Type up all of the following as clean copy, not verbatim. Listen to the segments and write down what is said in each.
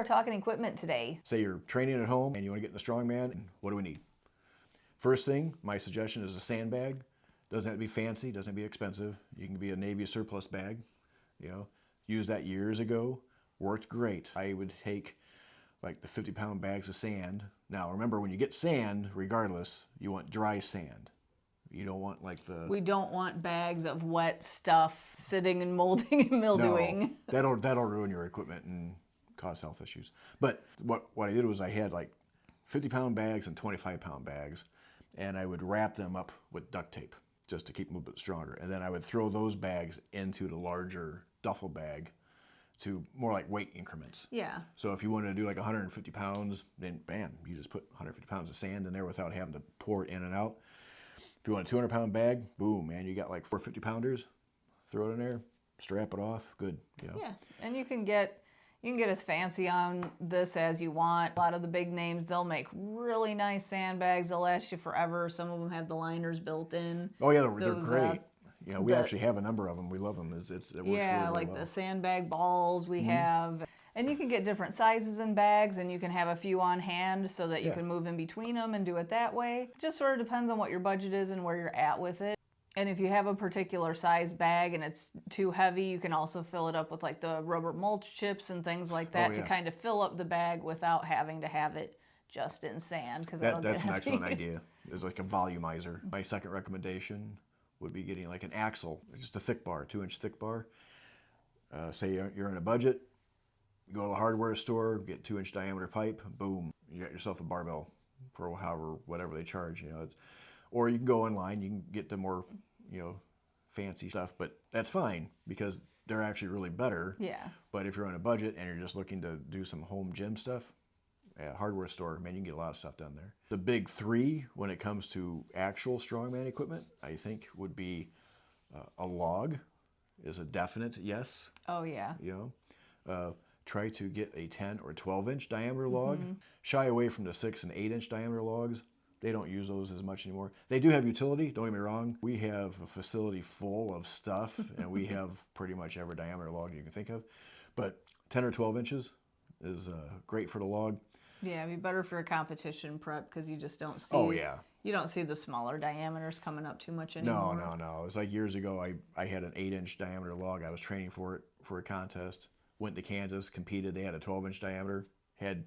We're talking equipment today. Say you're training at home and you want to get in the strongman, and what do we need? First thing, my suggestion is a sandbag. Doesn't have to be fancy, doesn't have to be expensive. You can be a Navy surplus bag. Used that years ago, worked great. I would take like the 50-pound bags of sand. Now remember, when you get sand, regardless, you want dry sand. You don't want like We don't want bags of wet stuff sitting and molding and mildewing. No, that'll ruin your equipment and cause health issues. But what I did was I had like 50-pound bags and 25-pound bags, and I would wrap them up with duct tape just to keep them a bit stronger. And then I would throw those bags into the larger duffel bag to more like weight increments. Yeah. So if you wanted to do like 150 pounds, then bam, you just put 150 pounds of sand in there without having to pour it in and out. If you want a 200-pound bag, boom, man, you got like 450-pounders. Throw it in there, strap it off, good. Yeah, and you can get as fancy on this as you want. A lot of the big names, they'll make really nice sandbags. They'll last you forever. Some of them have the liners built in. Oh yeah, they're great. We actually have a number of them. We love them. It works really like well. The sandbag balls we have. And you can get different sizes in bags, and you can have a few on hand so that you can move in between them and do it that way. It just sort of depends on what your budget is and where you're at with it. And if you have a particular size bag and it's too heavy, you can also fill it up with like the rubber mulch chips and things like that to kind of fill up the bag without having to have it just in sand. That's an excellent idea. It's like a volumizer. My second recommendation would be getting like an axle, just a thick bar, 2-inch thick bar. Say you're in a budget, you go to the hardware store, get 2-inch diameter pipe, boom, you got yourself a barbell for whatever they charge. Or you can go online, you can get the more, fancy stuff, but that's fine because they're actually really better. Yeah. But if you're on a budget and you're just looking to do some home gym stuff, at a hardware store, man, you can get a lot of stuff done there. The big three when it comes to actual strongman equipment, I think, would be a log is a definite yes. Oh yeah. Try to get a 10 or 12-inch diameter log. Shy away from the 6 and 8-inch diameter logs. They don't use those as much anymore. They do have utility, don't get me wrong. We have a facility full of stuff, and we have pretty much every diameter log you can think of. But 10 or 12 inches is great for the log. Yeah, it'd be better for a competition prep because you just don't see. Oh yeah. You don't see the smaller diameters coming up too much anymore. No. It was like years ago. I had an 8-inch diameter log. I was training for it for a contest. Went to Kansas, competed. They had a 12-inch diameter. Had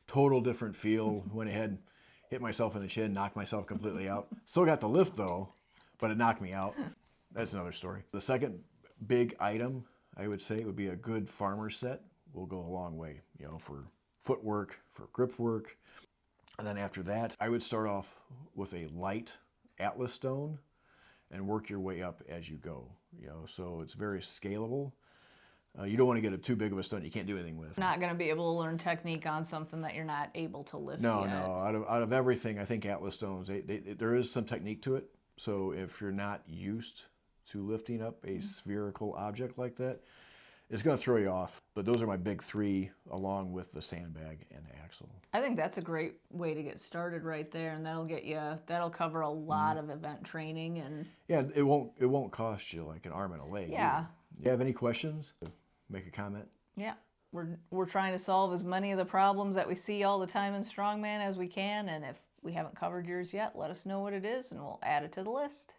total different feel. Went ahead, hit myself in the chin, knocked myself completely out. Still got the lift though, but it knocked me out. That's another story. The second big item I would say would be a good farmer set. Will go a long way, for footwork, for grip work. And then after that, I would start off with a light Atlas stone and work your way up as you go. So it's very scalable. You don't want to get too big of a stone you can't do anything with. Not going to be able to learn technique on something that you're not able to lift No. yet. Out of everything, I think Atlas stones, there is some technique to it. So if you're not used to lifting up a spherical object like that, it's going to throw you off. But those are my big three, along with the sandbag and axle. I think that's a great way to get started right there, and that'll cover a lot of event training. And yeah, it won't cost you like an arm and a leg. Yeah. Either. You have any questions? Make a comment. Yeah, we're trying to solve as many of the problems that we see all the time in strongman as we can, and if we haven't covered yours yet, let us know what it is, and we'll add it to the list.